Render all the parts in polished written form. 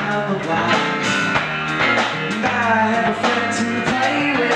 down the block. And I have a friend to play with.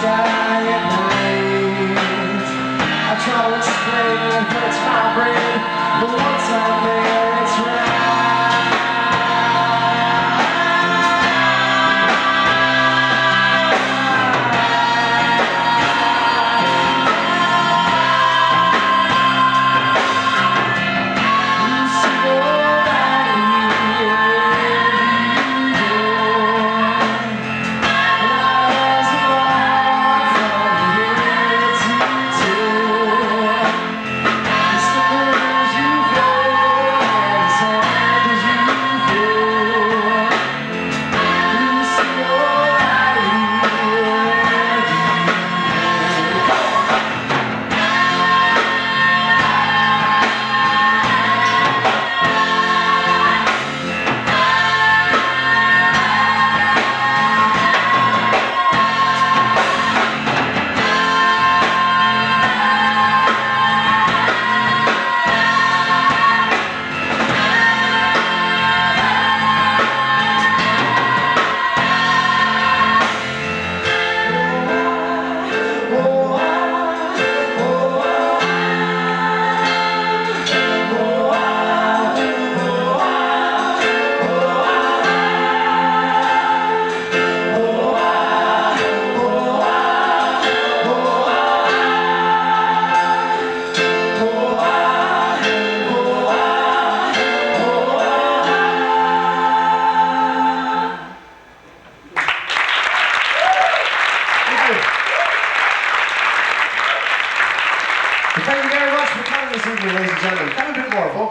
sky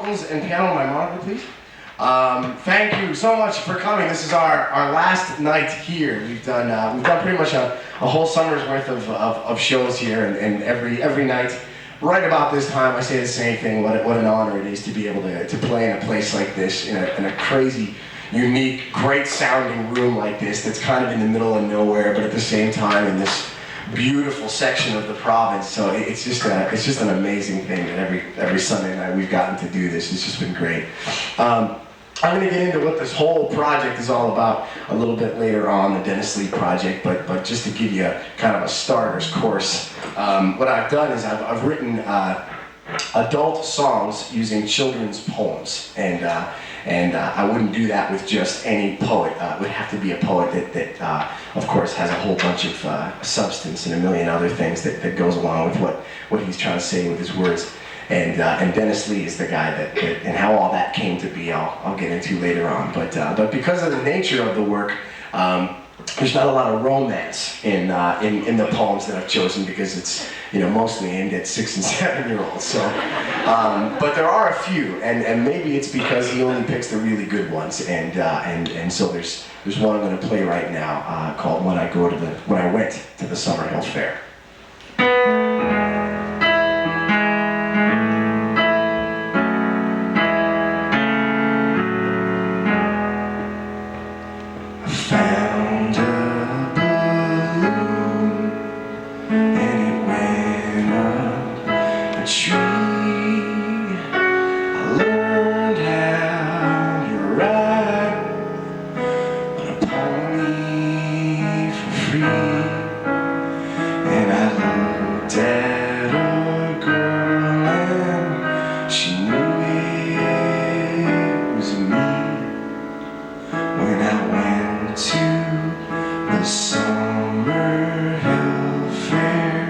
vocals and piano on my monitor, please. Thank you so much for coming. This is our last night here. We've done pretty much a whole summer's worth of shows here, and every night, right about this time, I say the same thing. What an honor it is to be able to play in a place like this, in a crazy, unique, great sounding room like this that's kind of in the middle of nowhere, but at the same time in this beautiful section of the province. So it's just an amazing thing that every Sunday night we've gotten to do this. It's just been great. I'm going to get into what this whole project is all about a little bit later on, the Dennis Lee project, but just to give you kind of a starter's course, what I've done is I've written adult songs using children's poems, and I wouldn't do that with just any poet. It would have to be a poet that of course, has a whole bunch of substance and a million other things that goes along with what he's trying to say with his words. And Dennis Lee is the guy that and how all that came to be, I'll get into later on. But because of the nature of the work, there's not a lot of romance in the poems that I've chosen, because it's mostly aimed at 6- and 7-year-olds. So, but there are a few, and maybe it's because he only picks the really good ones. And so there's one I'm going to play right now called When I Went to the Summerhill Fair. Found a balloon and it went up a tree. I learned how to ride on a pony for free, and I looked at a girl and she knew it was me. When I went to the Summerhill Fair,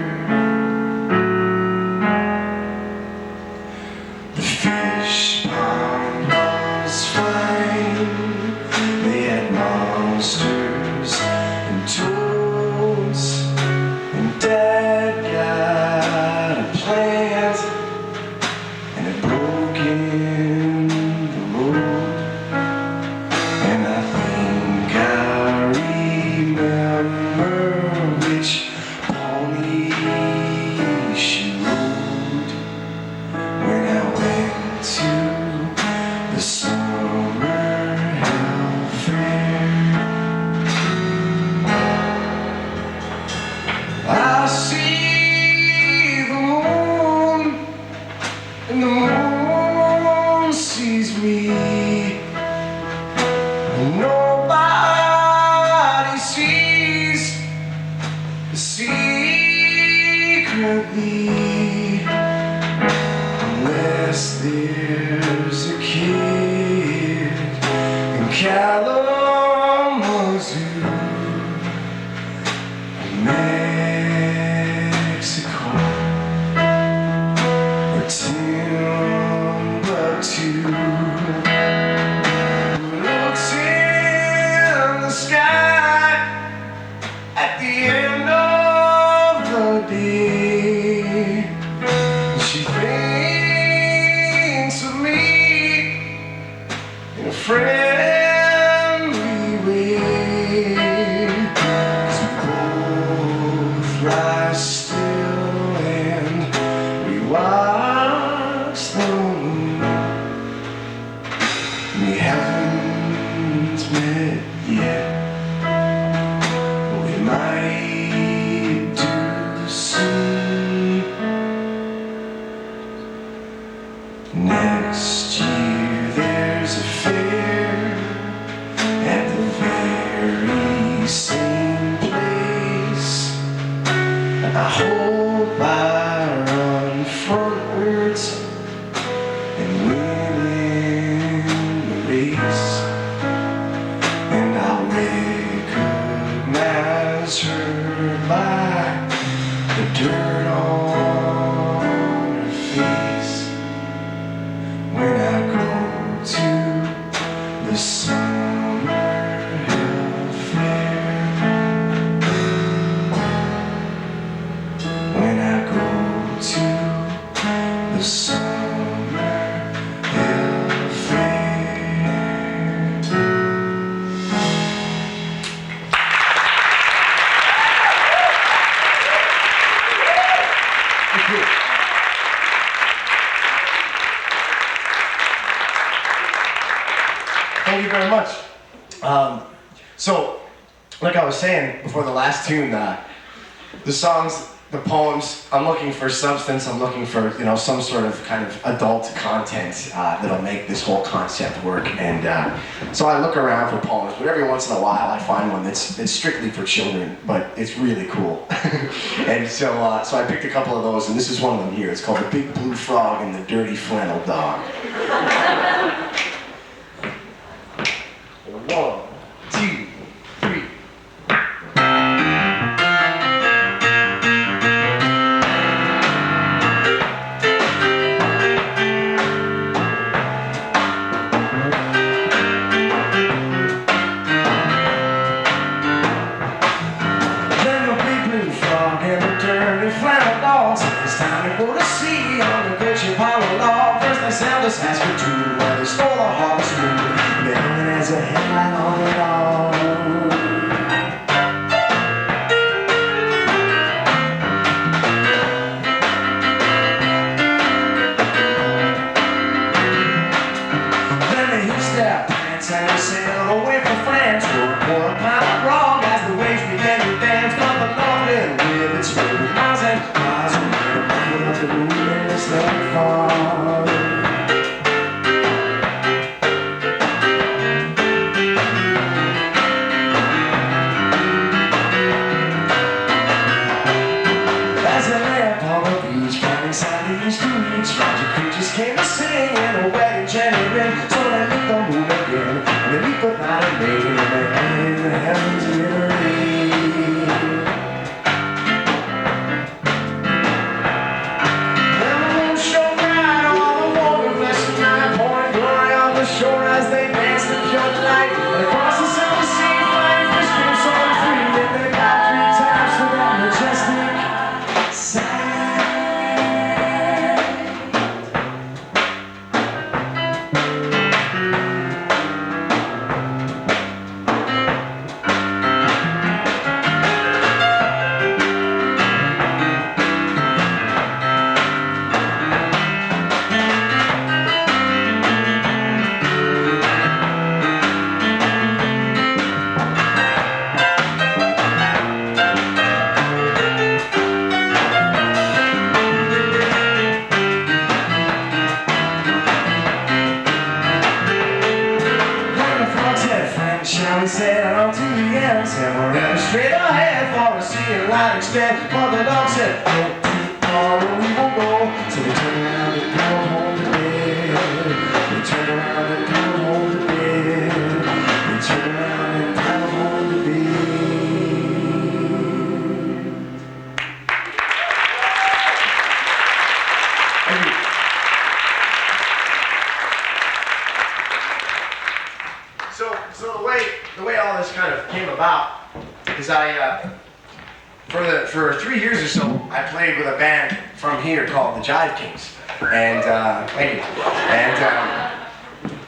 could be, unless there's a kid in Kalamazoo, Mexico, or Timbuktu, who looks in the sky at the end of the day. She thinks of me in a friendly way, 'cause we both lie still and we watch the moon. We haven't met yet, but we might do soon. Next year there's a fair at the very same place. I hope I run frontwards and win in the race, and I'll recognize her by the dirt on her face when I go to the summer hill fair. When I go to the summer hill fair. Thank you. Thank you very much. So, like I was saying before the last tune, the songs, the poems, I'm looking for substance, I'm looking for, some sort of kind of adult content that'll make this whole concept work. And so I look around for poems, but every once in a while I find one that's strictly for children, but it's really cool. And so I picked a couple of those, and this is one of them here. It's called The Big Blue Frog and the Dirty Flannel Dog. 1, 2, 3. Then the big blue frog and the dirty flannel dog said it's time to go to sea on the kitchen pile of log. First they sound a Saskatoon where they stole a harvest moon. They hung it as a headline on it all. Then they hitched their pants and they sailed away from France. Pour a pint of grog as the waves began to dance. But the Lord didn't live, it's really miles and miles away. Put up the moon and it's not far. As they lay upon the beach, finding Sandy's to reach, magic creatures came to sing in a wedding genuine. So they lit the moon again, and they leaped the night and day, and they hung the heavens in a rain. Then the moon shone bright on the water, blessed night, pouring glory on the shore as they danced the pure light. And across the silver sea, flying fish came soaring free, and they got 3 times to that majestic sight. Shall we sail on to the end? Said we're heading straight ahead for a sea and light extend. But the dog said, don't this kind of came about is for 3 years or so, I played with a band from here called the Jive Kings, and thank you,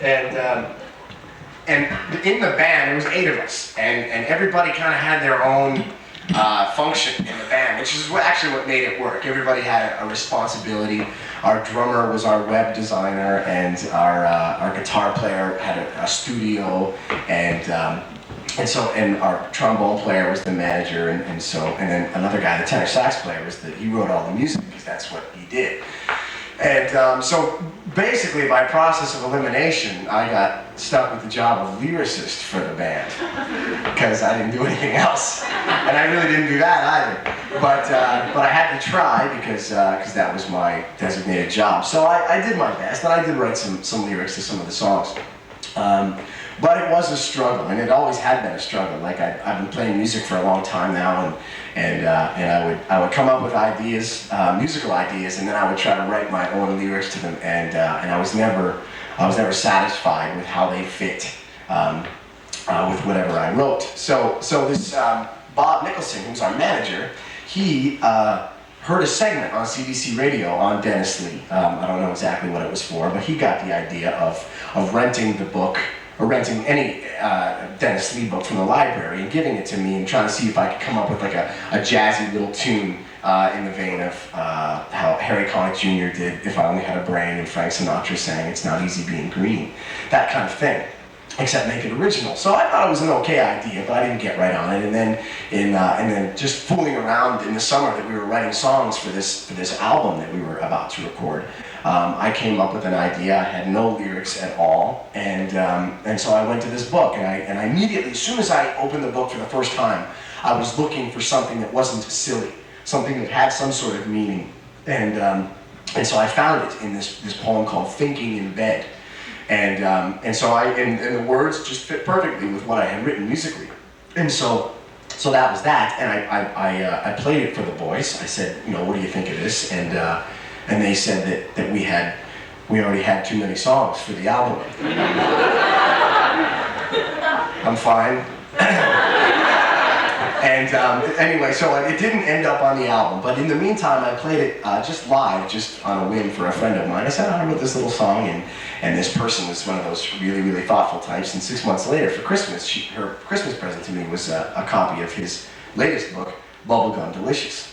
and in the band there was 8 of us, and everybody kind of had their own function in the band, which is actually what made it work. Everybody had a responsibility. Our drummer was our web designer, and our guitar player had a studio, and our trombone player was the manager, and then another guy, the tenor sax player, he wrote all the music because that's what he did. And so basically, by process of elimination, I got stuck with the job of lyricist for the band because I didn't do anything else, and I really didn't do that either. But I had to try because that was my designated job. So I did my best, and I did write some lyrics to some of the songs. But it was a struggle, and it always had been a struggle. Like I've been playing music for a long time now, and I would come up with ideas, musical ideas, and then I would try to write my own lyrics to them, and I was never satisfied with how they fit with whatever I wrote. So this Bob Nicholson, who's our manager, he heard a segment on CBC Radio on Dennis Lee. I don't know exactly what it was for, but he got the idea of renting the book, or renting any Dennis Lee book from the library and giving it to me and trying to see if I could come up with like a jazzy little tune in the vein of how Harry Connick Jr. did If I Only Had a Brain, and Frank Sinatra sang It's Not Easy Being Green, that kind of thing, except make it original. So I thought it was an okay idea, but I didn't get right on it. And then and then just fooling around in the summer that we were writing songs for this album that we were about to record, I came up with an idea. I had no lyrics at all, and so I went to this book, and I immediately, as soon as I opened the book for the first time, I was looking for something that wasn't silly, something that had some sort of meaning, and so I found it in this poem called "Thinking in Bed," and so and the words just fit perfectly with what I had written musically, and so that was that, and I played it for the boys. I said, what do you think of this? And they said that we already had too many songs for the album. I'm fine. And anyway, so it didn't end up on the album, but in the meantime, I played it just live, just on a whim for a friend of mine. I said, I wrote this little song, and this person was one of those really, really thoughtful types, and 6 months later, for Christmas, her Christmas present to me was a copy of his latest book, Bubblegum Delicious.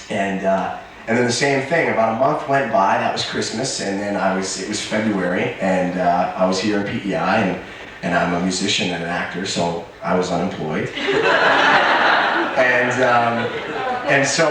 And then the same thing, about a month went by, that was Christmas, and then it was February, and I was here in PEI, and I'm a musician and an actor, so I was unemployed. And so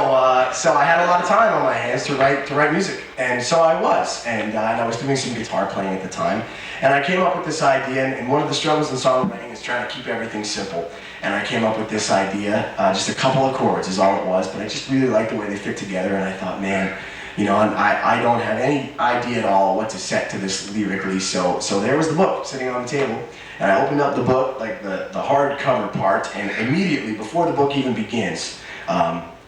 I had a lot of time on my hands to write music, and so I was, and I was doing some guitar playing at the time, and I came up with this idea, and one of the struggles in songwriting is trying to keep everything simple, and I came up with this idea, just a couple of chords is all it was, but I just really liked the way they fit together, and I thought, man, I don't have any idea at all what to set to this lyrically, so there was the book sitting on the table, and I opened up the book, like the hardcover part, and immediately, before the book even begins,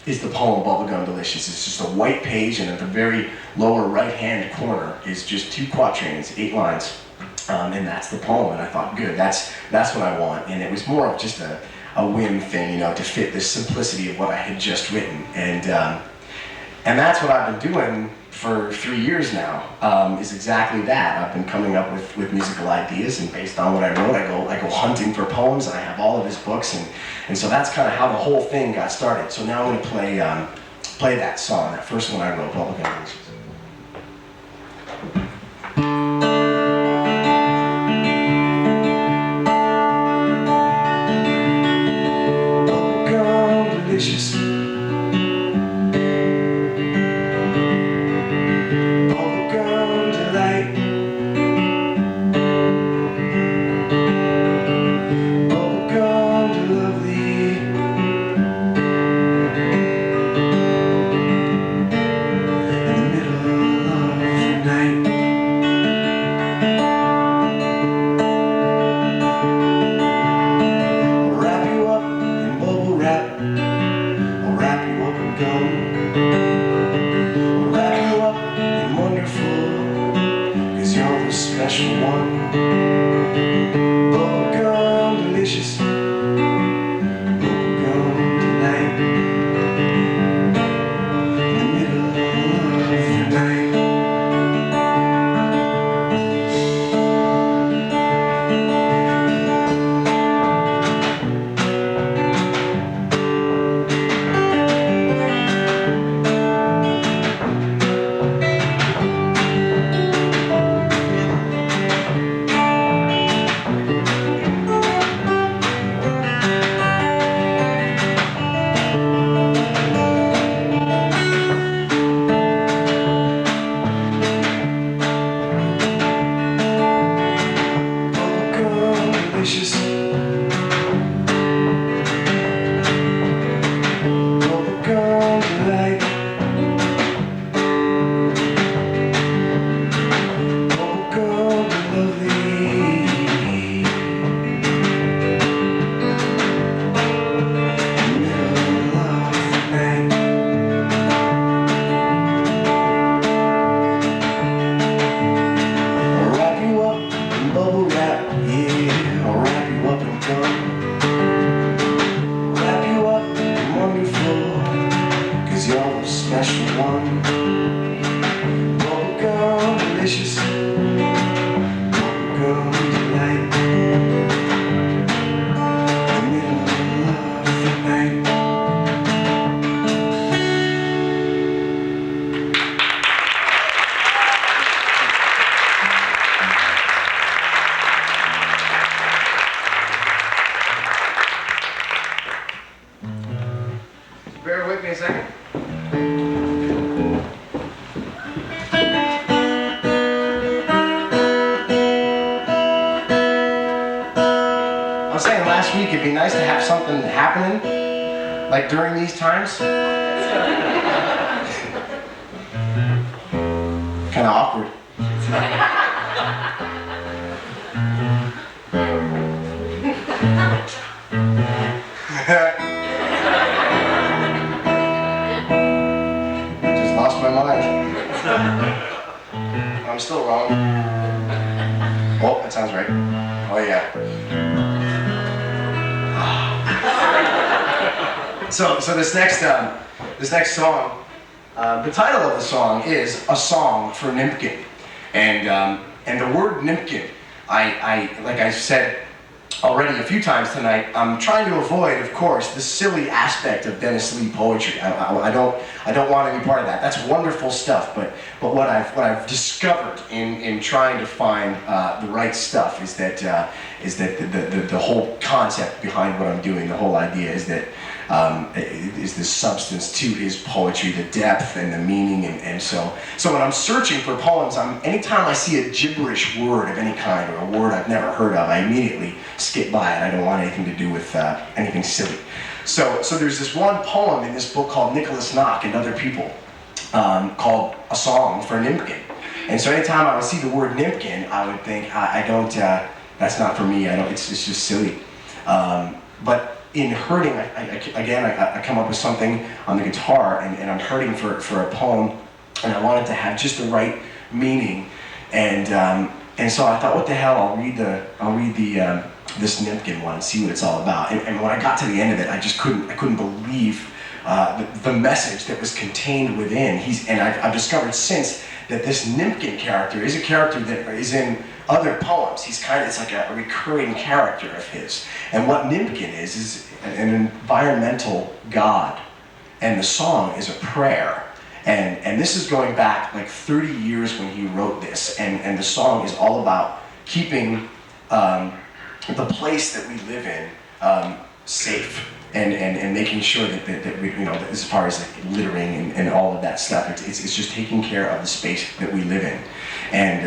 is the poem Bubblegum Delicious. It's just a white page, and at the very lower right-hand corner is just 2 quatrains, 8 lines, and that's the poem. And I thought, good, that's what I want. And it was more of just a whim thing, to fit the simplicity of what I had just written. And that's what I've been doing for 3 years now, is exactly that. I've been coming up with musical ideas, and based on what I wrote, I go hunting for poems, and I have all of his books, and so that's kind of how the whole thing got started. So now I'm going to play that song, that first one I wrote, Bubblegum Delicious. Bubblegum delicious. In the middle bubblegum delicious, bubblegum delight. The middle of the night. Bear with me a second. I was saying last week it'd be nice to have something happening, like during these times. Kind of awkward. Just lost my mind. I'm still wrong. Oh, that sounds right. Oh yeah. So this next song, the title of the song is "A Song for Nimpkin," and the word Nimpkin, I like I said already a few times tonight, I'm trying to avoid, of course, the silly aspect of Dennis Lee poetry. I don't want any part of that. That's wonderful stuff. But what I've discovered in trying to find the right stuff is that the whole concept behind what I'm doing, the whole idea is that is the substance to his poetry, the depth and the meaning, and so when I'm searching for poems, anytime I see a gibberish word of any kind or a word I've never heard of, I immediately skip by it. I don't want anything to do with anything silly. So there's this one poem in this book called Nicholas Knock and Other People called "A Song for Nimpkin," and so anytime I would see the word Nimpkin, I would think I don't. That's not for me. It's just silly. But in hurting, I come up with something on the guitar, and I'm hurting for a poem, and I want it to have just the right meaning, and so I thought, what the hell? I'll read this Nimpkin one and see what it's all about. And when I got to the end of it, I couldn't believe the message that was contained within. I've discovered since that this Nimpkin character is a character that is in other poems. It's like a recurring character of his. And what Nimpkin is an environmental god, and the song is a prayer. And this is going back like 30 years when he wrote this, and the song is all about keeping the place that we live in safe, and making sure that we, as far as like littering and all of that stuff, it's just taking care of the space that we live in. And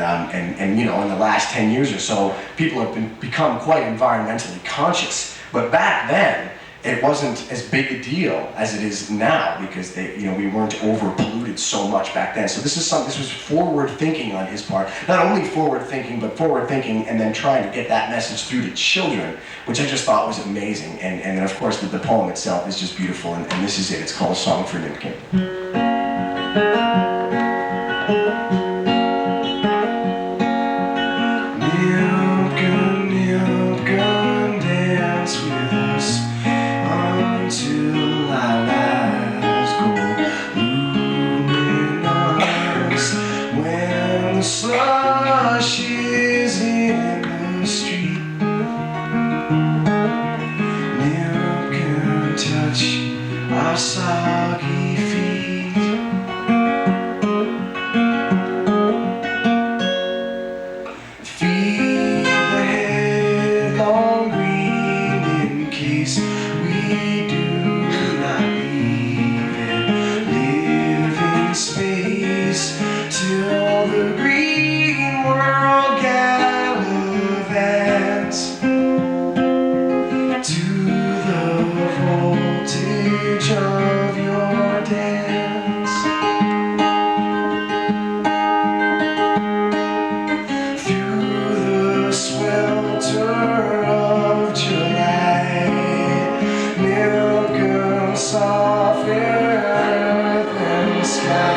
in the last 10 years or so, people have become quite environmentally conscious. But back then, it wasn't as big a deal as it is now, because we weren't over polluted so much back then. So this was forward thinking on his part. Not only forward thinking, but forward thinking and then trying to get that message through to children, which I just thought was amazing. And then of course the poem itself is just beautiful, and this is it. It's called "A Song for Nimpkin." Slush is in the street. Milk can touch our soggy feet. Feed the headlong green in case we do not leave it. Live in space till the green world gallivants to the voltage of your dance. Through the swelter of July, milk and soft earth and sky.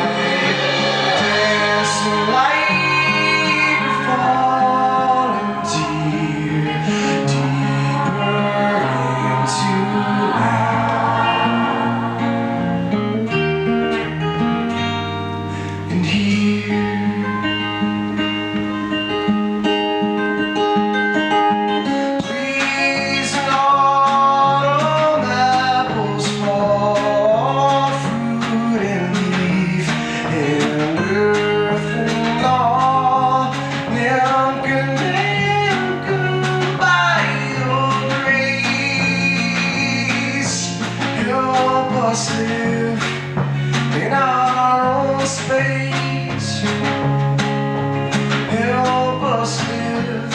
space. Help us live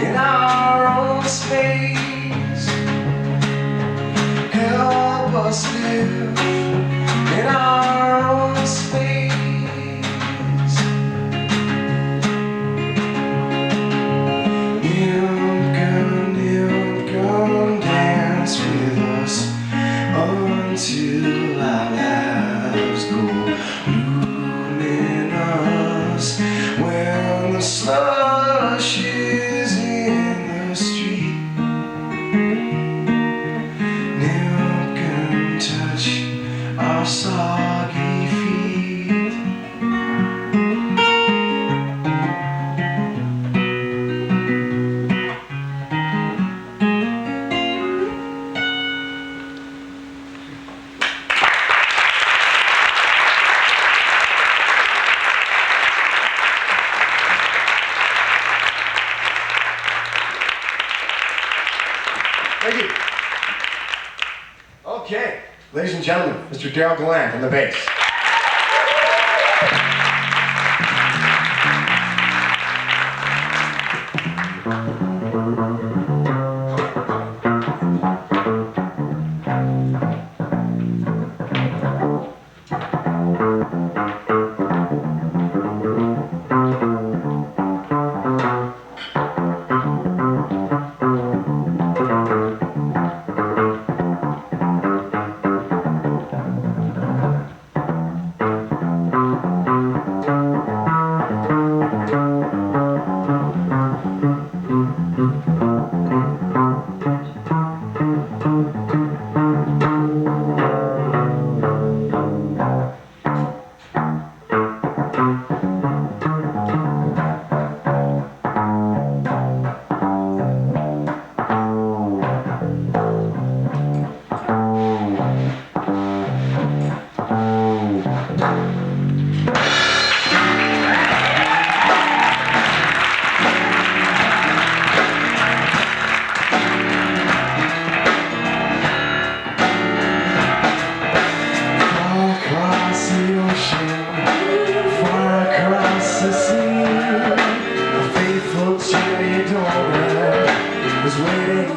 in our own space. Help us live in our own space. Come dance with us until our lives go luminous. When the slush is in the street, Nip can touch our soggy feet. Thank you. Okay, ladies and gentlemen, Mr. Deryl Gallant on the bass.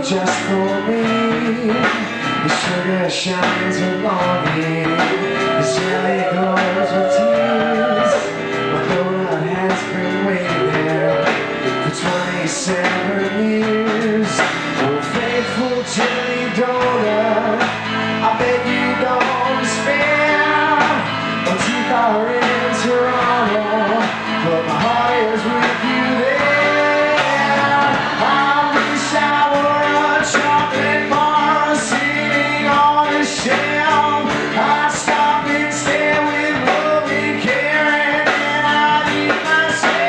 Just for me, the sugar shines with longing, the jelly glows with tears. My donut has been waiting there for 27 years. Oh, faithful jelly donut, I beg you don't despair. My teeth are in Toronto, but my heart is with you there. I wish I were chocolate bar sitting on a shelf. I'd stop and stare with loving care, and then I'd eat myself.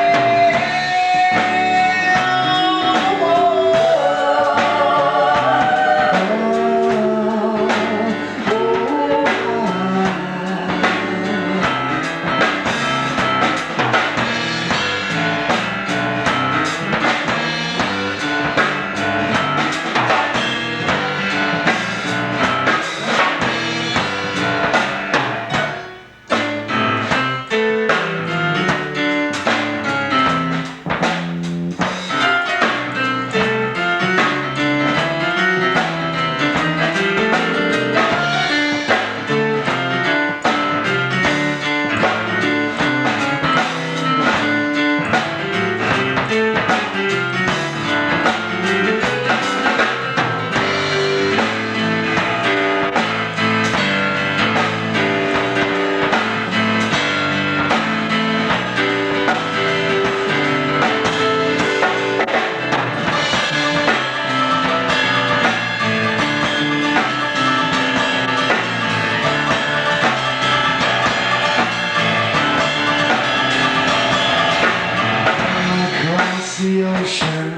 The ocean,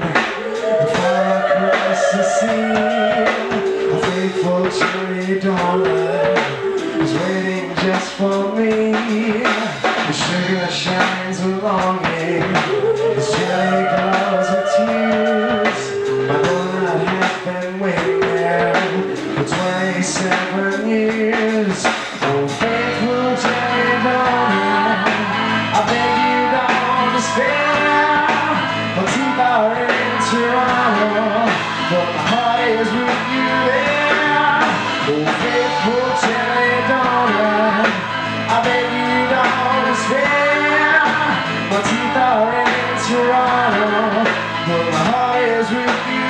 far across the sea, a faithful cherry donut is waiting just for me. The sugar shines with longing, the jelly glows with tears. My donut has been waiting there for 27 years. Oh, faithful cherry donut. despair. My teeth are in Toronto, but my heart is with you.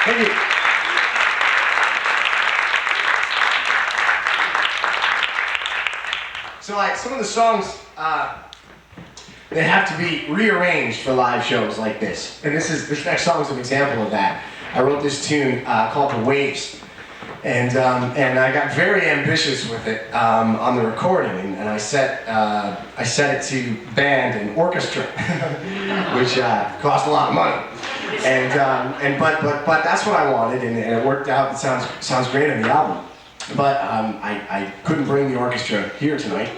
Thank you. So like some of the songs, they have to be rearranged for live shows like this. And this next song is an example of that. I wrote this tune called The Waves. And I got very ambitious with it on the recording, and I set it to band and orchestra, which cost a lot of money. But that's what I wanted, and it worked out. It sounds great on the album. But I couldn't bring the orchestra here tonight,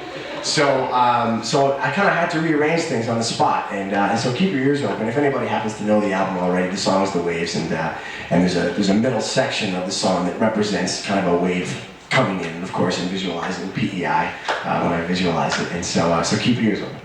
so I kind of had to rearrange things on the spot. And so keep your ears open. If anybody happens to know the album already, the song is The Waves, and there's a middle section of the song that represents kind of a wave coming in, and of course, in visualizing PEI when I visualize it. And so keep your ears open.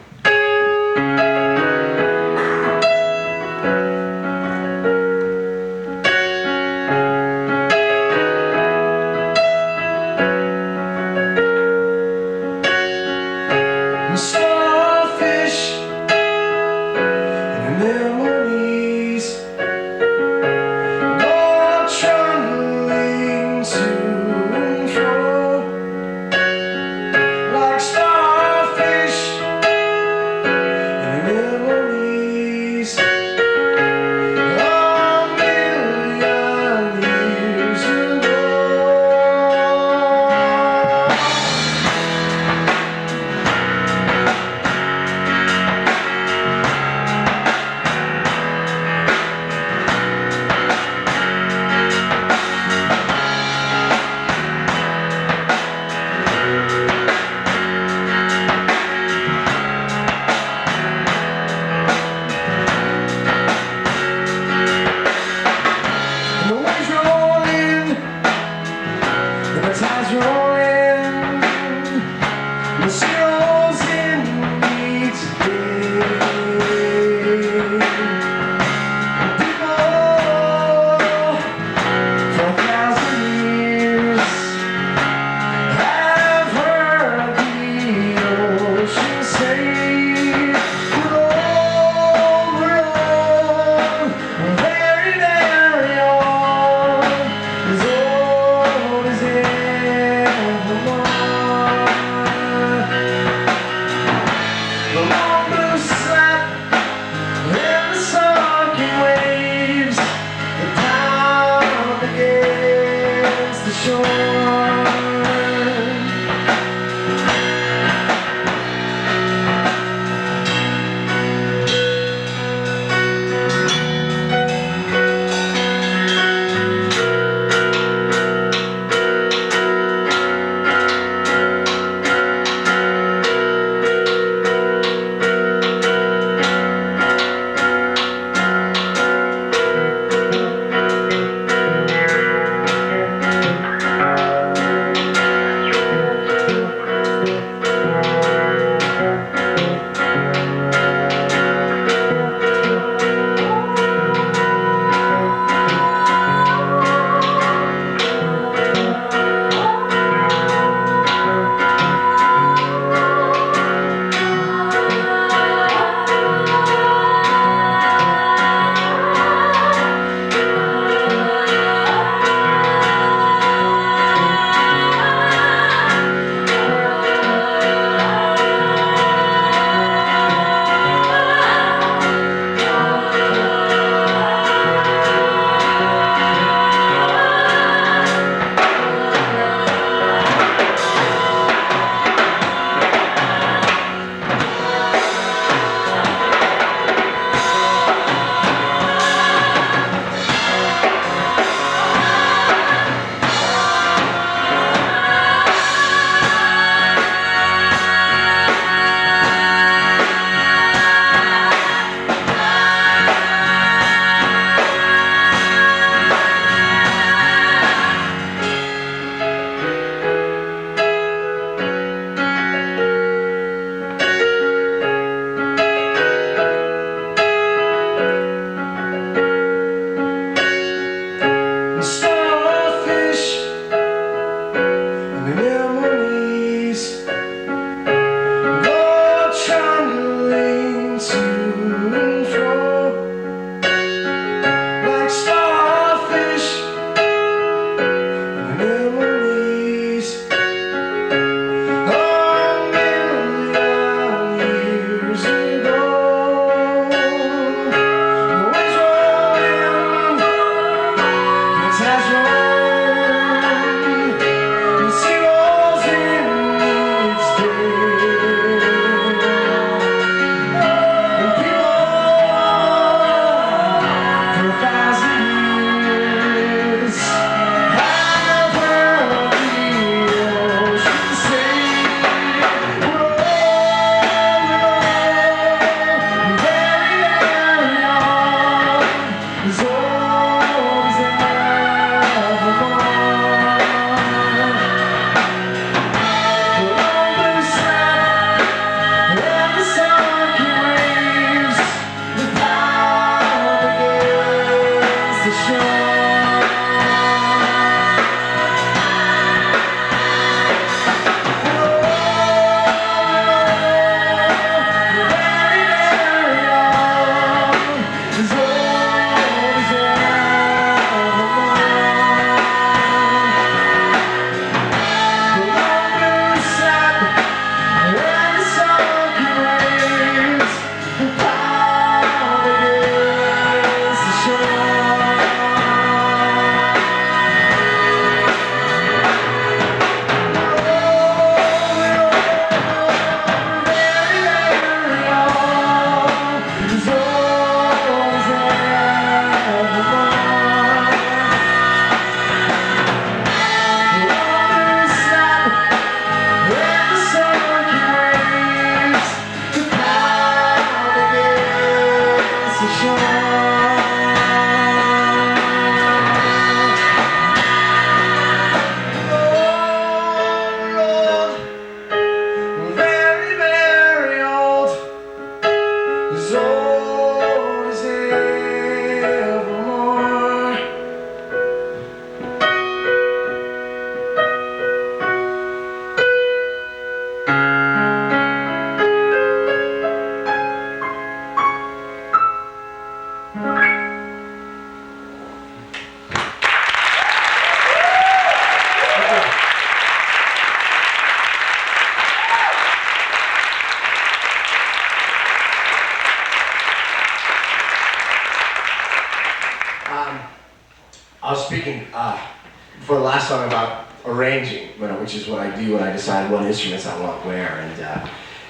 for the last song about arranging, which is what I do when I decide what instruments I want where.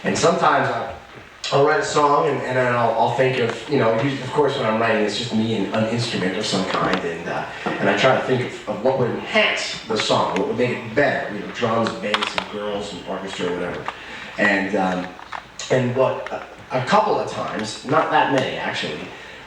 And sometimes I'll write a song and then I'll think of, of course when I'm writing it's just me and an instrument of some kind, and I try to think of what would enhance the song, what would make it better, drums, bass, and girls, and orchestra, whatever. And what a couple of times, not that many actually,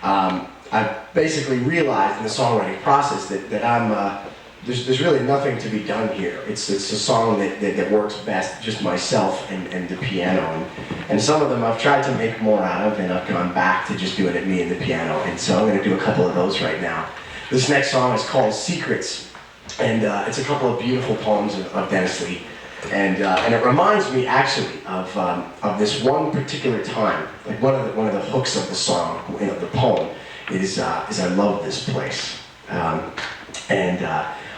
I basically realized in the songwriting process that I'm, there's really nothing to be done here. It's a song that works best, just myself and the piano. And some of them I've tried to make more out of, and I've gone back to just doing it me and the piano. And so I'm going to do a couple of those right now. This next song is called Secrets, and it's a couple of beautiful poems of Dennis Lee. And it reminds me actually of this one particular time. Like one of the hooks of the song, the poem, is I love this place.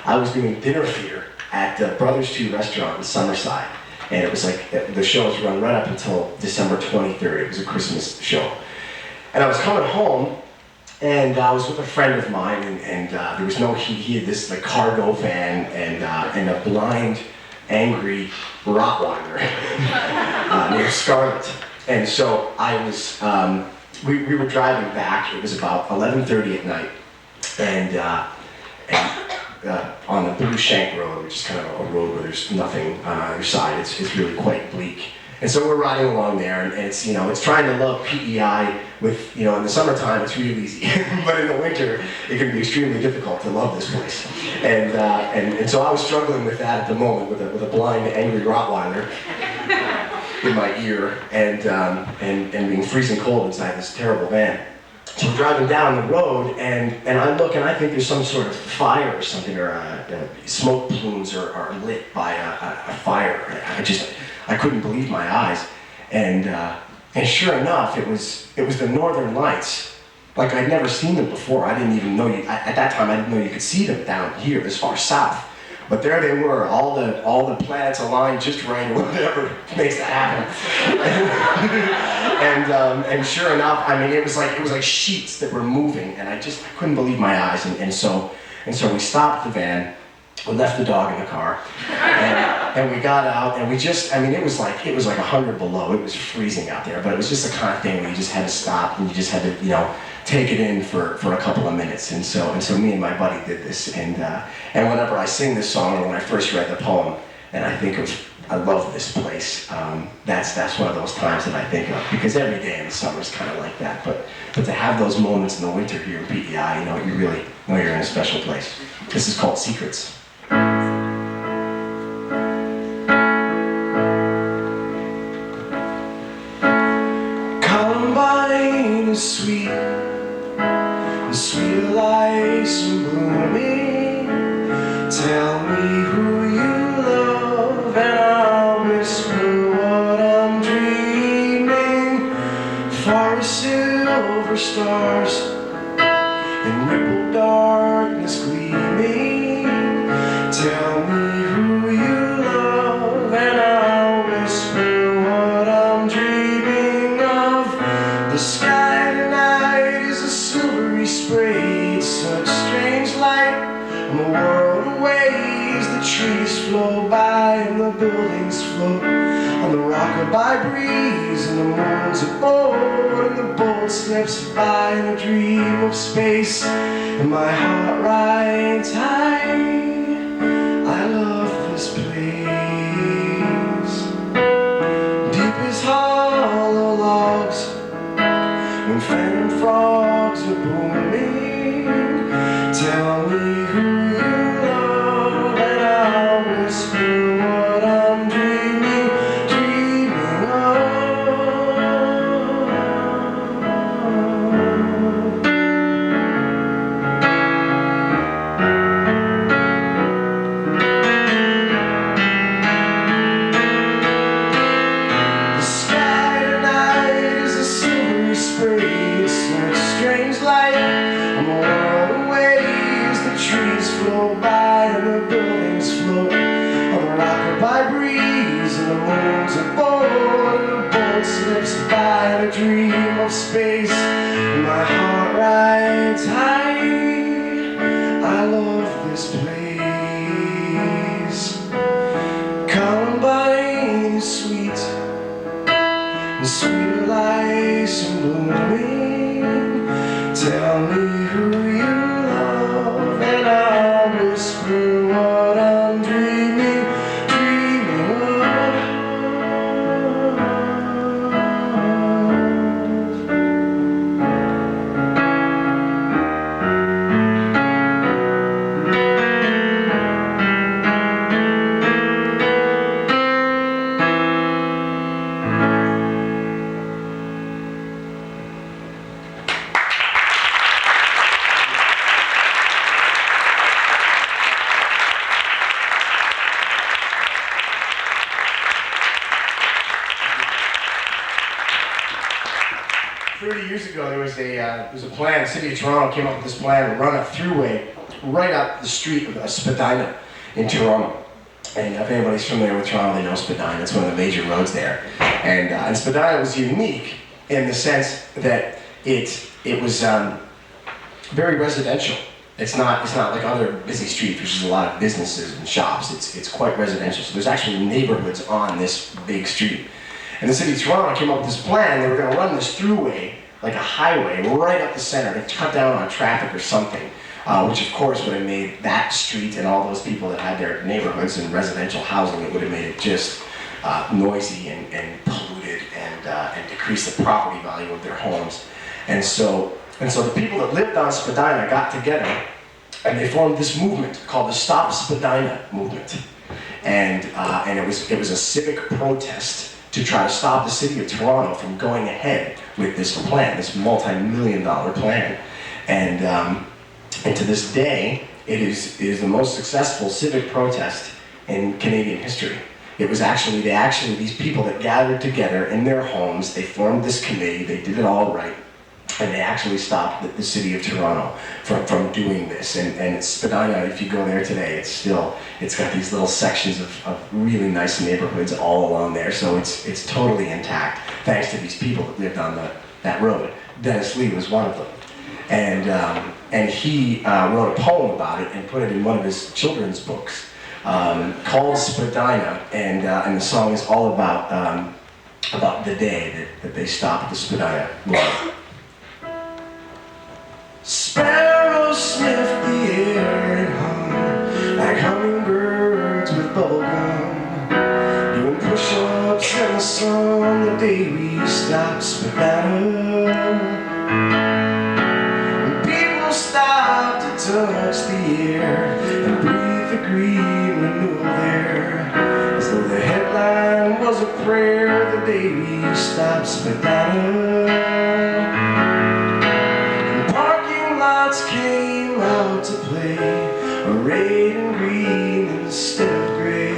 I was doing dinner here at Brothers 2 restaurant in Summerside, and it was like the show was run right up until December 23rd. It was a Christmas show, and I was coming home, and I was with a friend of mine, and there was no heat. He had this like cargo van and a blind, angry Rottweiler near Scarlet, and so I was. We were driving back. It was about 11:30 at night, and on the Blue Shank Road, which is kind of a road where there's nothing on either side. It's really quite bleak. And so we're riding along there, and it's it's trying to love PEI with in the summertime it's real easy, but in the winter it can be extremely difficult to love this place. And so I was struggling with that at the moment with a blind, angry Rottweiler in my ear, and being freezing cold inside this terrible van. So we're driving down the road, and I look and I think there's some sort of fire or something, or smoke plumes are lit by a fire. I couldn't believe my eyes, and sure enough, it was the Northern Lights. Like I'd never seen them before. I didn't even know at that time I didn't know you could see them down here this far south. But there they were, all the planets aligned just right, or whatever makes that happen. And sure enough, I mean, it was like sheets that were moving, and I couldn't believe my eyes. And so we stopped the van, we left the dog in the car, and we got out, and it was like 100 below. It was freezing out there, but it was just the kind of thing where you just had to stop and you just had to take it in for a couple of minutes. And so me and my buddy did this, and whenever I sing this song, or when I first read the poem, and I think of I love this place, that's one of those times that I think of, because every day in the summer is kind of like that, but to have those moments in the winter here in PEI, you really know you're in a special place. This is called Secrets. Columbine is sweet, and sweet lights are blooming. Tell me who you love, and I'll whisper what I'm dreaming. Forest silver stars and rippled darkness gleaming. Tell me who you love, and I'll whisper what I'm dreaming of. The sky tonight is a silvery spray, it's such strange light. I'm a world away as the trees flow by and the buildings float on the rockabye breeze, and the moon's a boat and the boat slips by in a dream of space, and my heart rides high. I love this place. Deep as hollow logs when phantom frogs are booming. Tell me who you love, and I'll whisper what I'm dreaming of. The sky tonight is a silvery spray, it's such strange light. I'm a world away as the trees flow by and the buildings float on the rockabye breeze, and the moon's a boat and the boat slips by in a dream of space, and my heart rides high. I love this place. sweet lice blooming. Tell me who you love, and I'll whisper what I'm dreaming of. 30 years ago, there was a plan. The city of Toronto came up with this plan to run a throughway right up the street of Spadina in Toronto. And if anybody's familiar with Toronto, they know Spadina. It's one of the major roads there. And Spadina was unique in the sense that it was very residential. It's not like other busy streets, which is a lot of businesses and shops. It's quite residential. So there's actually neighborhoods on this big street. And the city of Toronto came up with this plan. They were going to run this throughway, like a highway, right up the center to cut down on traffic or something, which of course would have made that street and all those people that had their neighborhoods and residential housing, it would have made it just noisy and polluted and decreased the property value of their homes. And so the people that lived on Spadina got together and they formed this movement called the Stop Spadina movement. And it was a civic protest to try to stop the city of Toronto from going ahead with this plan, this multi-million-dollar plan. And to this day, it is the most successful civic protest in Canadian history. It was these people that gathered together in their homes, they formed this committee, they did it all right, and they actually stopped the city of Toronto from doing this. And Spadina, if you go there today, it's got these little sections of really nice neighborhoods all along there, so it's totally intact, thanks to these people that lived on that road. Dennis Lee was one of them. And he wrote a poem about it and put it in one of his children's books called Spadina, and the song is all about the day that they stopped the Spadina movement. Sparrows sniffed the air and hung like hummingbirds with bubblegum, doing push-ups in the sun the day we stopped Spadina. And people stopped to touch the air and breathe the green renewal there, as though the headline was a prayer the day we stopped Spadina. Came out to play, arrayed in green instead of gray.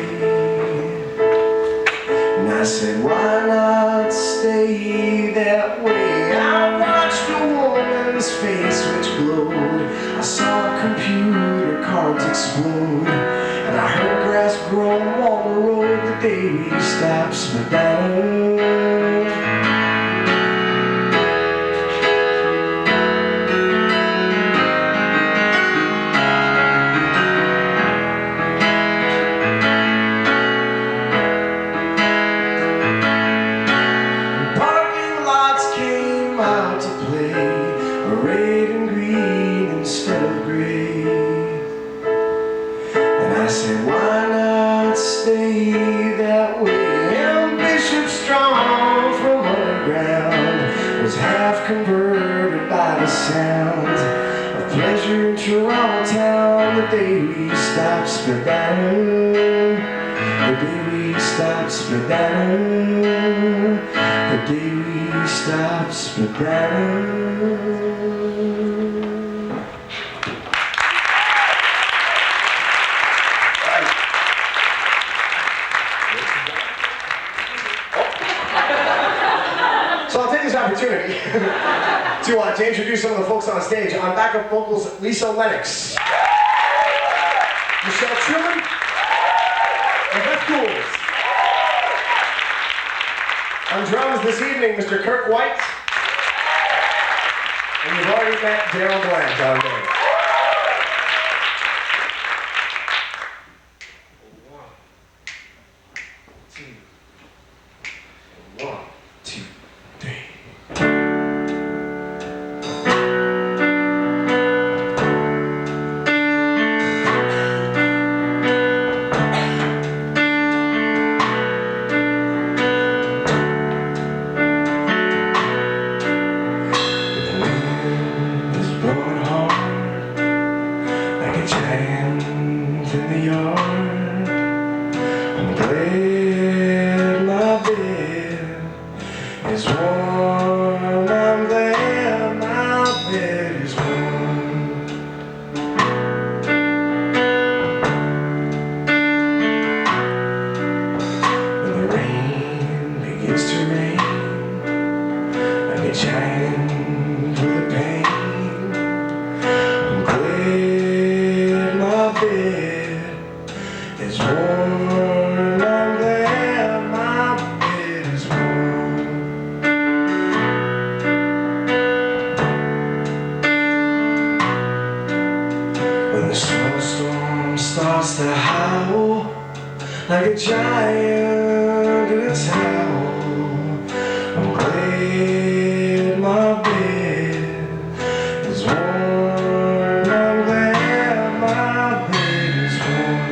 And I said, why not stay that way? I watched a woman's face which glowed. I saw computer cards explode, and I heard grass grow on the road the day we stopped Spadina. Arrayed in green instead of gray. And I said, why not stay that way? And Bishop Strong from underground was half converted by the sound of pleasure in Toronto town the day we stopped Spadina. The day we stopped Spadina. The day we stopped Spadina. So I'll take this opportunity to introduce some of the folks on stage. On backup vocals, Lisa Lennox, Michelle Truman, and Beth Gould. On drums this evening, Mr. Kirk White, and you've already met Deryl Gallant down there. One, two. the yard. I'm glad my bed is warm. I'm glad my bed is warm. When the rain begins to rain, like a giant with a pain, I'm glad my bed is warm. I'm glad my bed is warm. When the snowstorm starts to howl like a giant in a towel, I'm glad my bed is warm. I'm glad my bed is warm.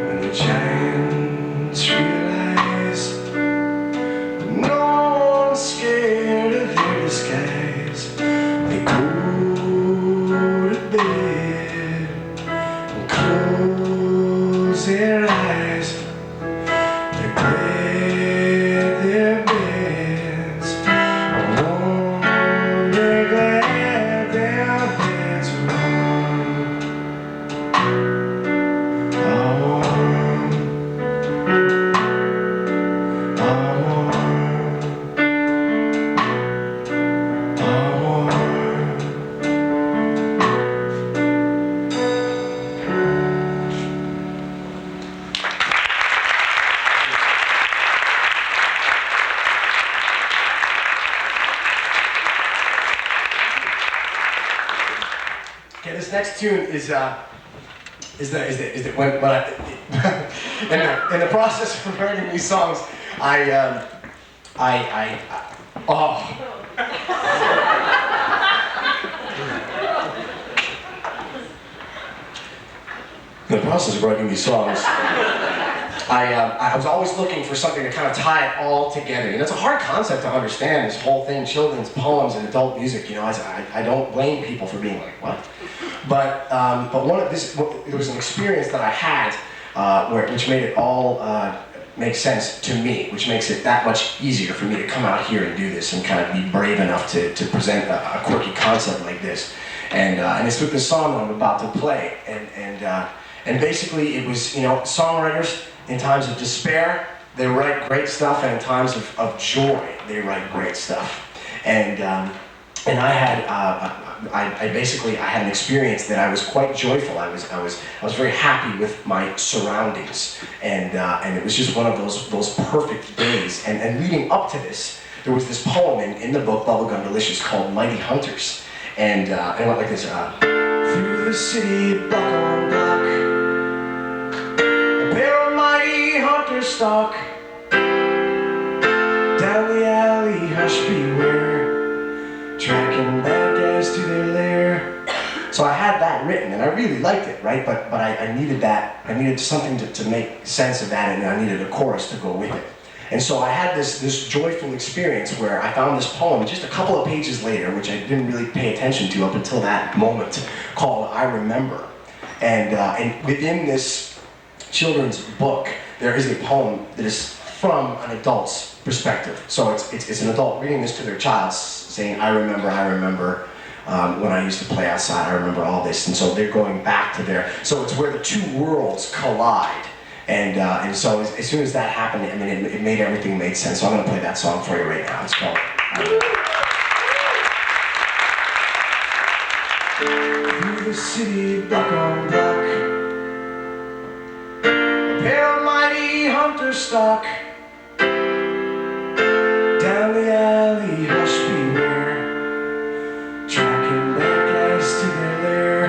When the giants realize no one's scared of their disguise, they go to bed and close their eyes. They're glad their beds are warm. They're glad their beds are warm. Are warm. Okay, this next tune is when I in the process of writing these songs, oh. In the process of writing these songs, I was always looking for something to kind of tie it all together. You know, it's a hard concept to understand, this whole thing, children's poems and adult music. You know, I don't blame people for being like, what? But there was an experience that I had which made it all make sense to me, which makes it that much easier for me to come out here and do this and kind of be brave enough to present a quirky concept like this. And it's with the song that I'm about to play. And basically it was, you know, songwriters in times of despair, they write great stuff, and in times of joy, they write great stuff. And I had I had an experience that I was quite joyful. I was very happy with my surroundings, and it was just one of those perfect days. And leading up to this, there was this poem in the book Bubblegum Delicious called "Mighty Hunters," and it went like this: through the city, block on block, a pair of mighty hunters stalk. Down the alley, hush beware, tracking bad guys to their lair. So I had that written, and I really liked it, right? But I needed that. I needed something to make sense of that, and I needed a chorus to go with it. And so I had this joyful experience where I found this poem just a couple of pages later, which I didn't really pay attention to up until that moment, called "I Remember." And within this children's book, there is a poem that is from an adult's perspective. So it's an adult reading this to their child, saying, I remember when I used to play outside, I remember all this. And so they're going back to so it's where the two worlds collide. And so as soon as that happened, I mean, it made everything make sense. So I'm gonna play that song for you right now. It's called Through the city, block on block, a pair of mighty hunters stalk. Down the alley, hush beware, tracking bad guys to their lair.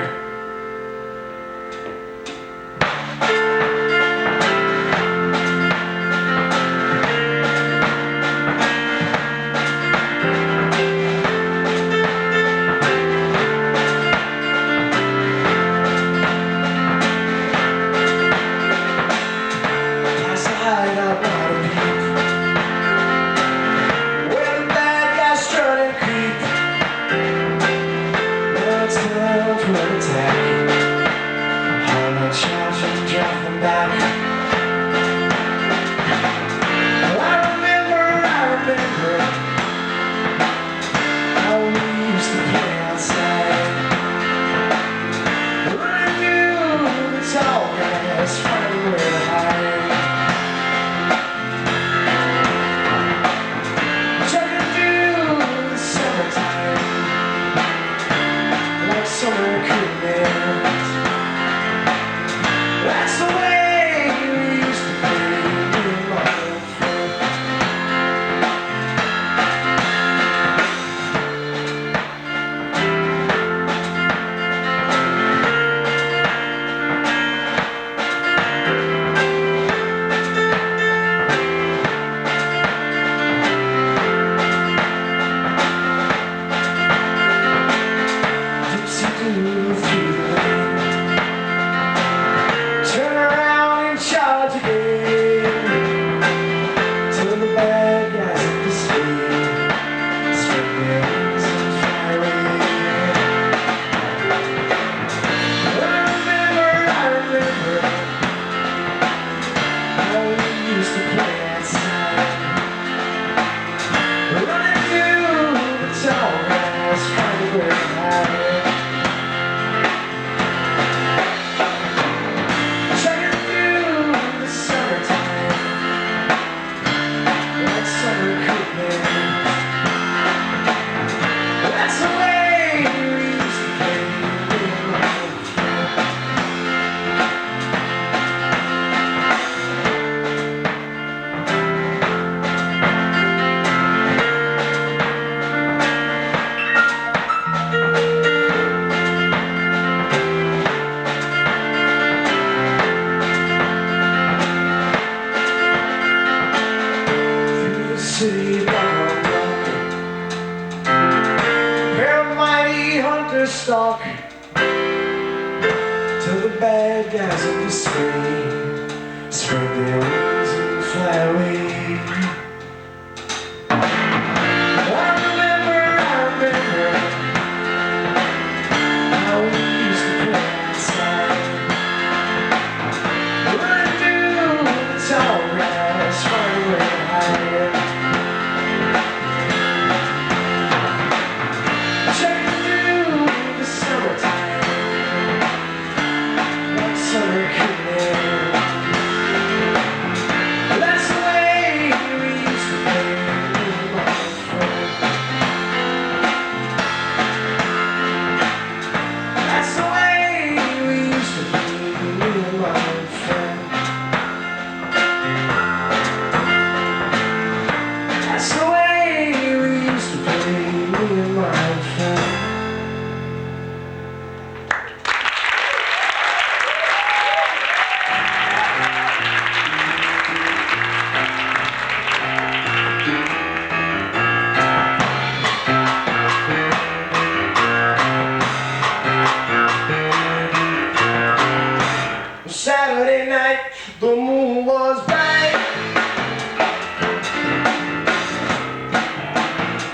hunters stalk till the bad guys of the screen spread their wings and fly away. I remember how we used to play outside. Running through the tall grass, far away higher. Checking through the summertime, like summer cooling. That's the way we used to play, my friend. That's the way we used to play, my friend. That's the way we used to play, my friend. Saturday night, the moon was bright.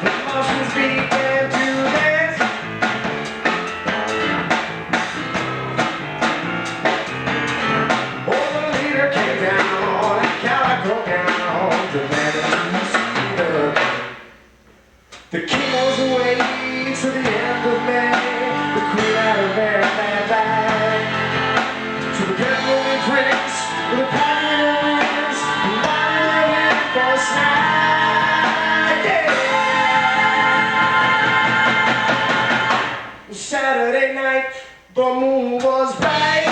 The Martians began to dance. Oh, the leader came down and Calico down, demanding to see the king was away to the end of May. The queen had a very bad bag. To the Campbell prince with a packet of rings and wanted in for a snack. Yeah. Saturday night, the moon was bright.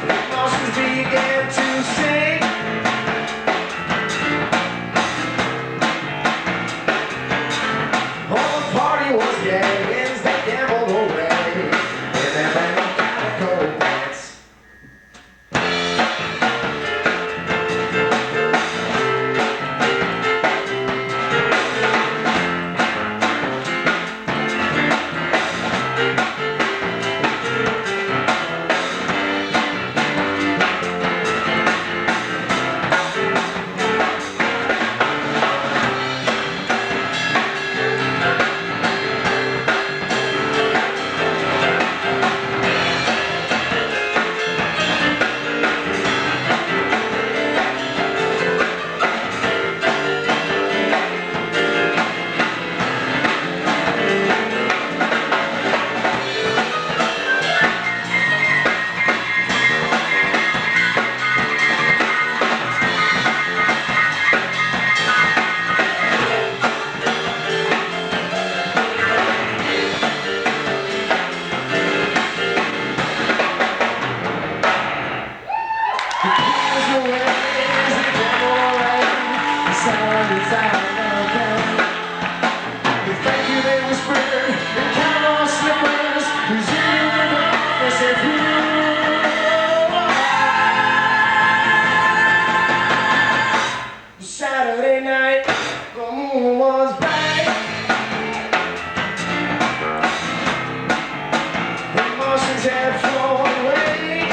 The Martians began to sing. Oh, the party was gay as they gambled away. Saturday night, the moon was bright. The Martians had flown away.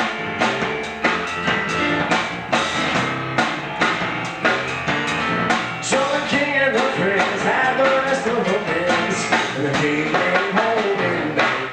So the king and the prince had the rest of the days, and the king came home in night.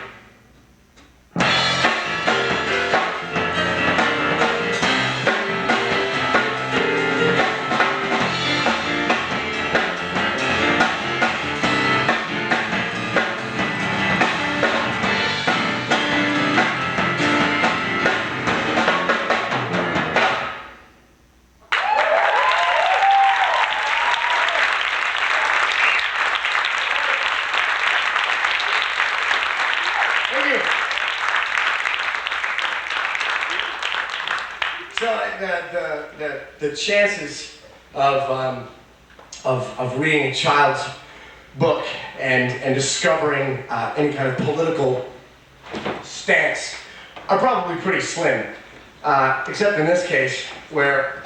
So the chances of reading a child's book and discovering any kind of political stance are probably pretty slim, except in this case where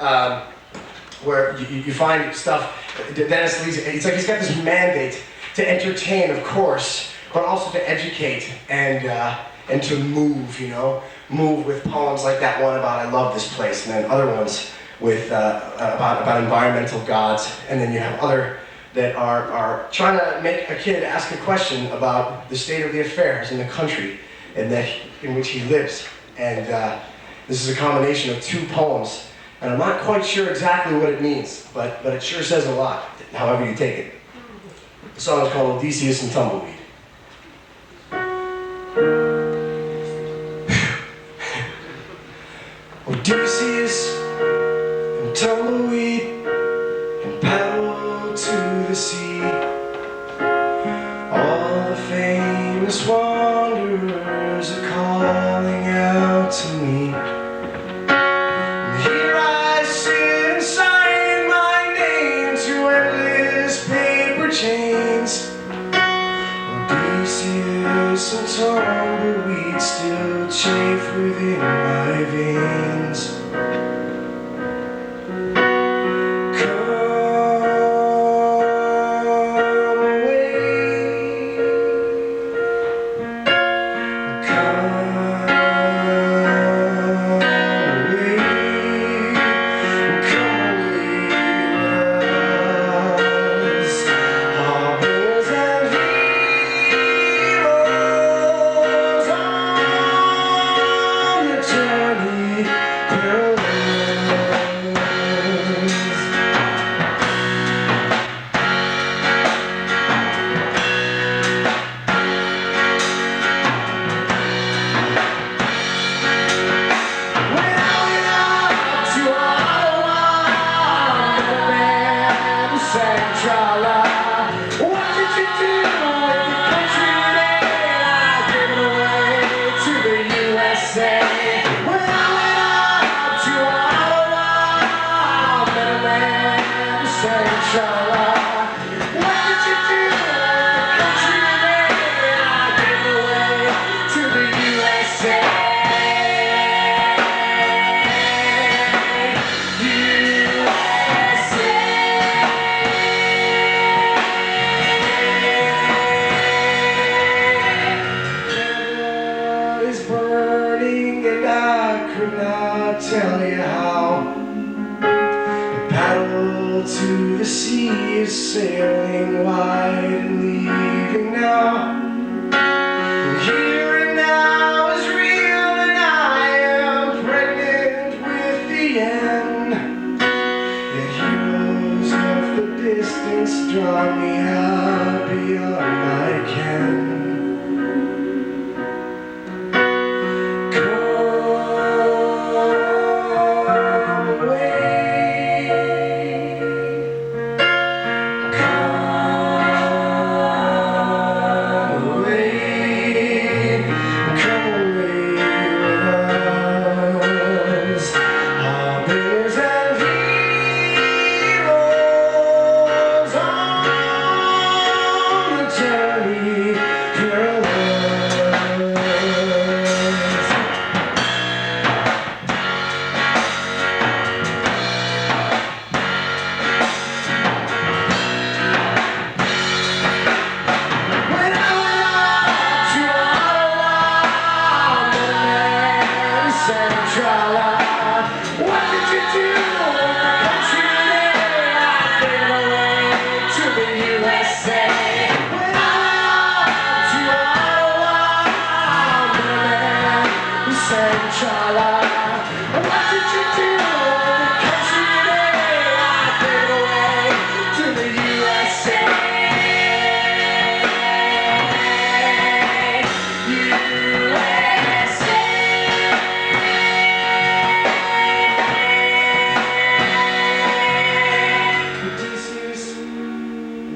where you find stuff. Dennis Lee's, it's like he's got this mandate to entertain, of course, but also to educate and to move, move with poems like that one about I love this place, and then other ones with about environmental gods, and then you have other that are trying to make a kid ask a question about the state of the affairs in the country in which he lives. And this is a combination of two poems, and I'm not quite sure exactly what it means, but it sure says a lot, however you take it. The song is called Odysseus and Tumbleweed. Odysseus and tumbleweed and paddle to the sea. All the famous wanderers are calling out to me. And here I sit and sign my name to endless paper chains. Odysseus and tumbleweed still chafe within my veins. Tell you how the paddle to the sea is sailing wide and leaving now. And here and now is real, and I am pregnant with the end. Yet heroes of the distance draw me out beyond my ken.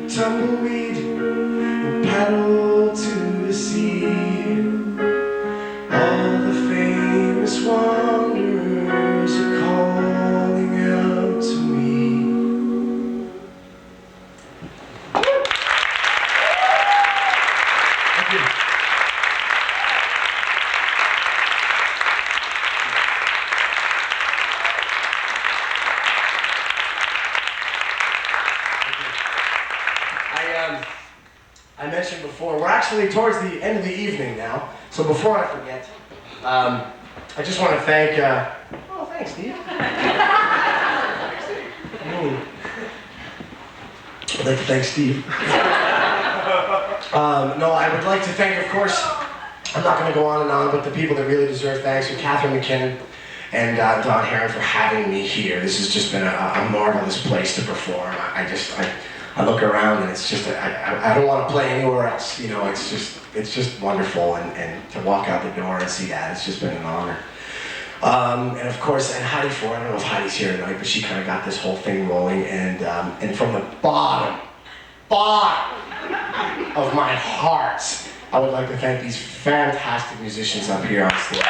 Tumbleweed and paddle to the sea. All the famous wanderers are calling out to me. Thank you. I mentioned before, we're actually towards the end of the evening now, so before I forget, I just want to thank, oh, thanks, Steve. I'd like to thank Steve. No, I would like to thank, of course, I'm not going to go on and on, but the people that really deserve thanks are Catherine McKinnon and Don Heron for having me here. This has just been a marvelous place to perform. I look around and it's just, I don't want to play anywhere else. You know, it's just wonderful, and to walk out the door and see that, it's just been an honor. And of course, and Heidi Ford, I don't know if Heidi's here tonight, but she kind of got this whole thing rolling, and from the bottom of my heart, I would like to thank these fantastic musicians up here on stage.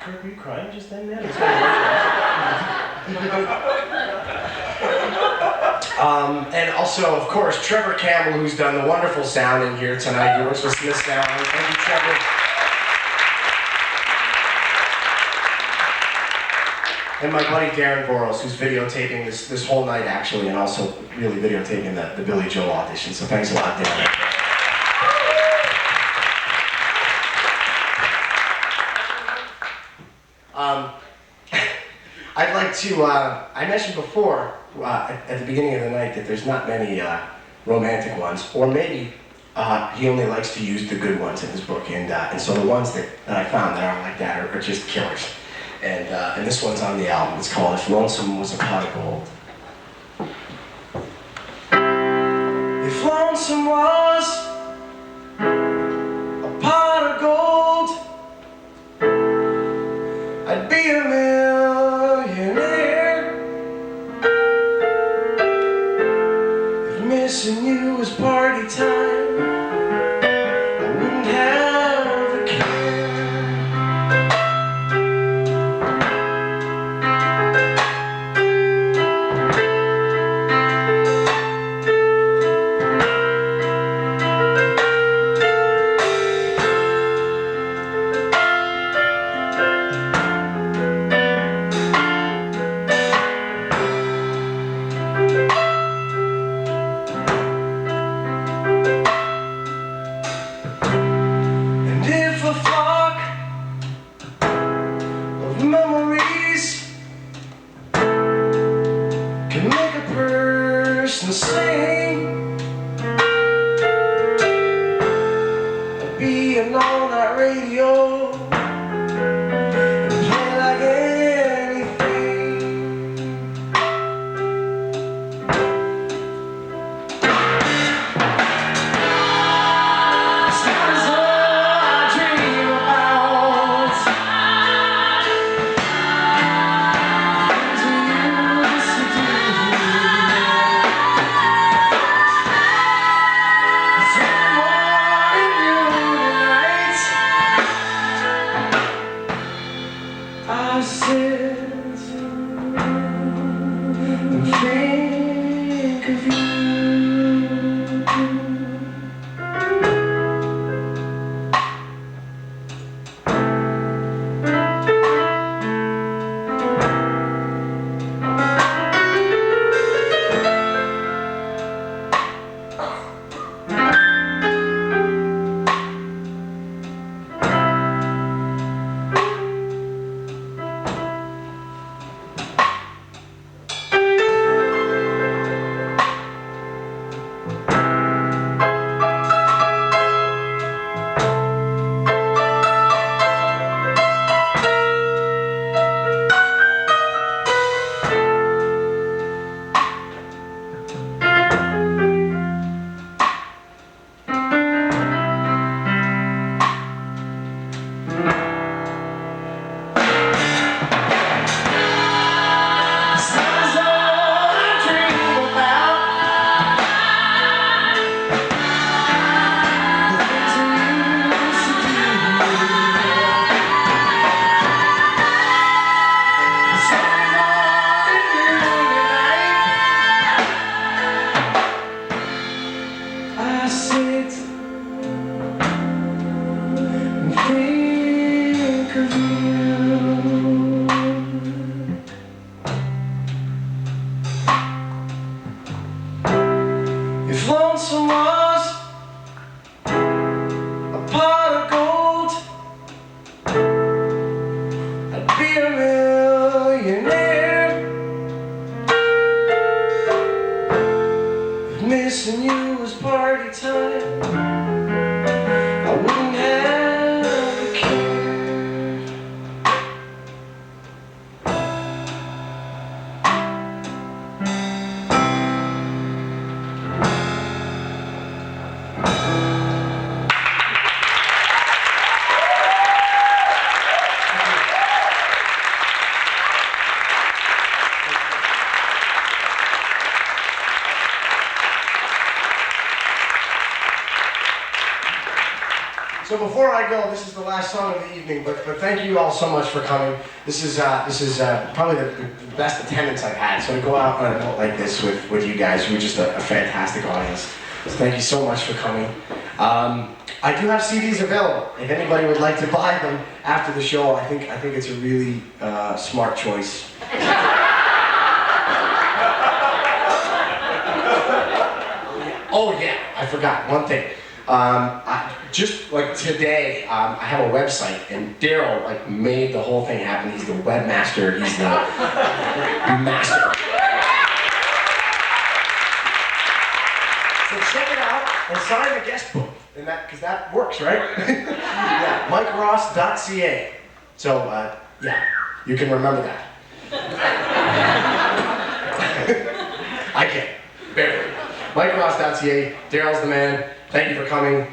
Kirk, were you crying just then, man? And also, of course, Trevor Campbell, who's done the wonderful sound in here tonight. He works with Smith Sound. Thank you, Trevor. And my buddy Darren Voros, who's videotaping this whole night, actually, and also really videotaping the Billy Joel audition. So thanks a lot, Darren. I'd like to, I mentioned before at the beginning of the night that there's not many romantic ones, or maybe he only likes to use the good ones in his book, and so the ones that I found that aren't like that are just killers. And this one's on the album. It's called If Lonesome Was a Pot of Gold. If lonesome was a pot of gold, I'd be a millionaire. If missing you was party time, I wouldn't have a care. If lonesome was a pot of gold, I'd be a millionaire. If missing you was party time, I wouldn't have a care. So before I go, this is the last song of the evening, but thank you all so much for coming. This is probably the best attendance I've had. So to go out on a note like this with you guys, you're just a fantastic audience. So thank you so much for coming. I do have CDs available. If anybody would like to buy them after the show, I think it's a really smart choice. Oh yeah, I forgot one thing. Just like today, I have a website, and Deryl made the whole thing happen. He's the webmaster. He's the master. So check it out and sign the guest book, and because that works, right? Yeah, MikeRoss.ca. So yeah, you can remember that. I can, barely. MikeRoss.ca. Daryl's the man. Thank you for coming.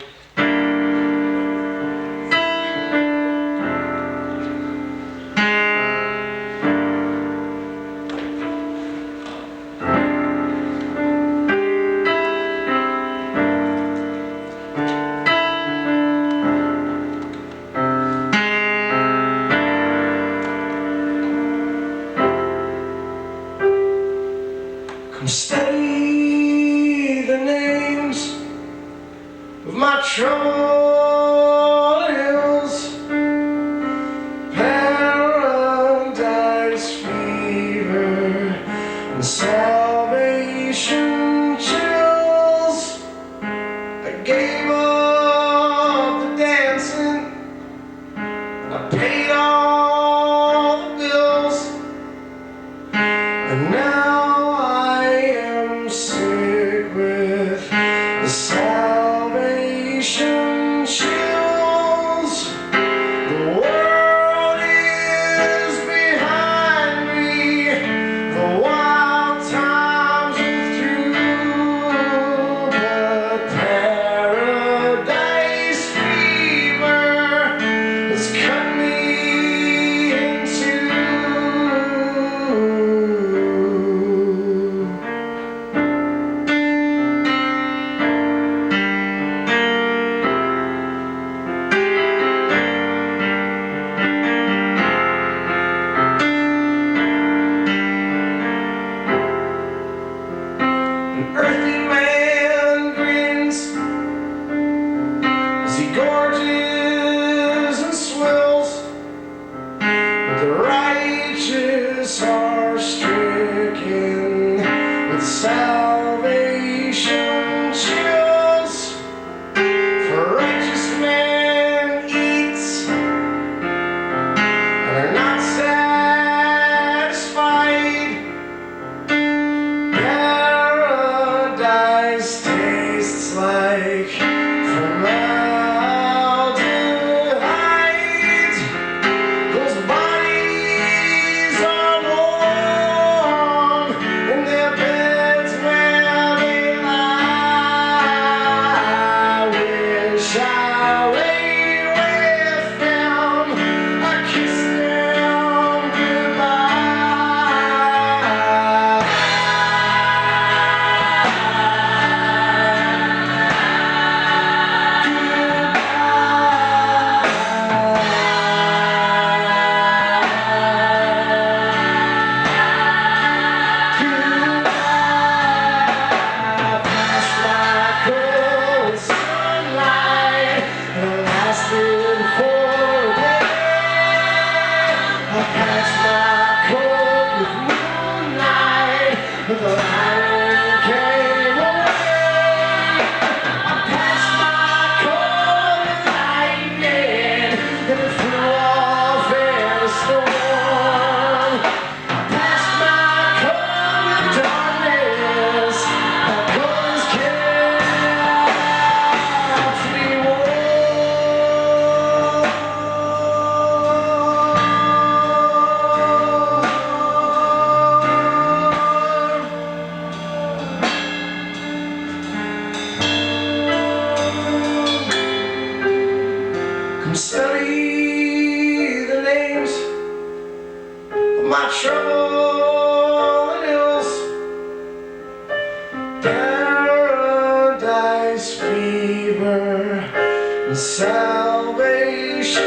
Come study the names of my trials, paradise fever, and salvation chills. I gave up the dancing, I paid all the bills, and now I am sick with the salvation chills. The world is behind me, the wild times are through, but paradise fever has cut me in two. An earthy man grins as he gorges and swills, but the righteous are stricken with salvation chills. For righteous man eats and are not satisfied. Paradise tastes like formaldehyde. Those bodies are warm in their beds where they lie. Wish I lay with them, I kiss them goodbye. Goodbye. salvation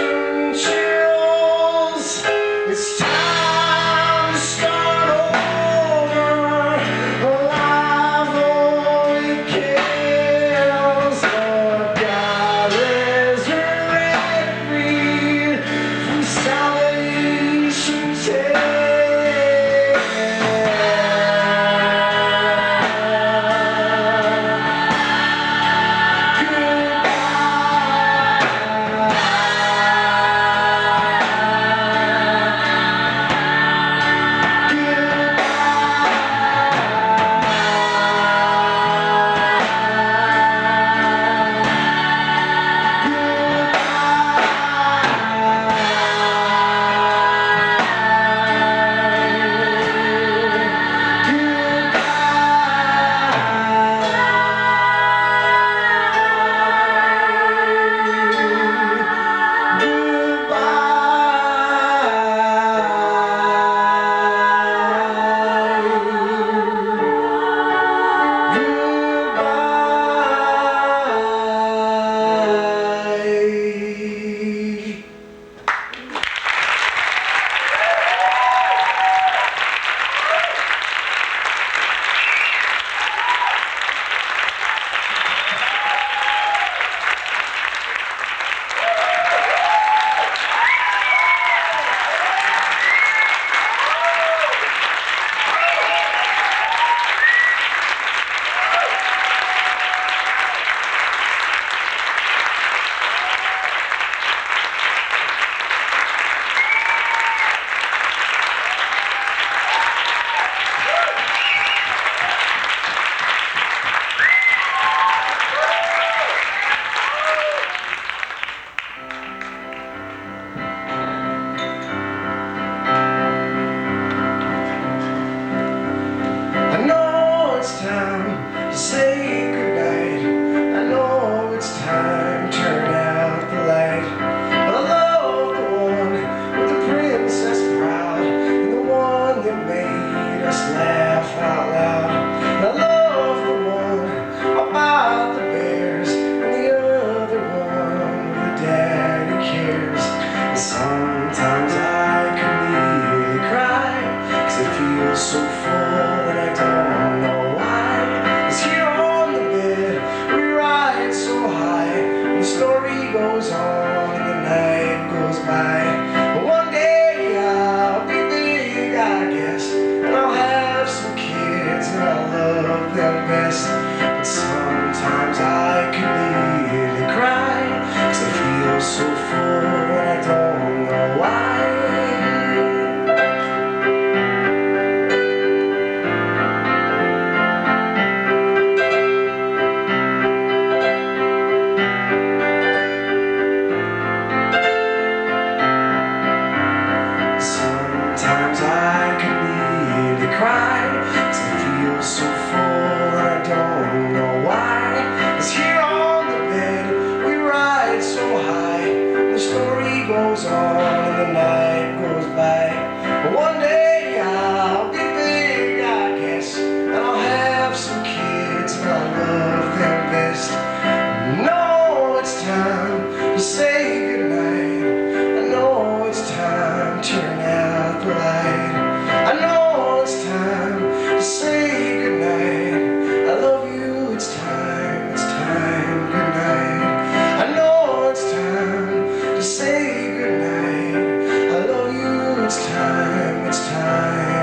chills. It's time to start over. A life only kills. Lord God, resurrect me from salvation it's time.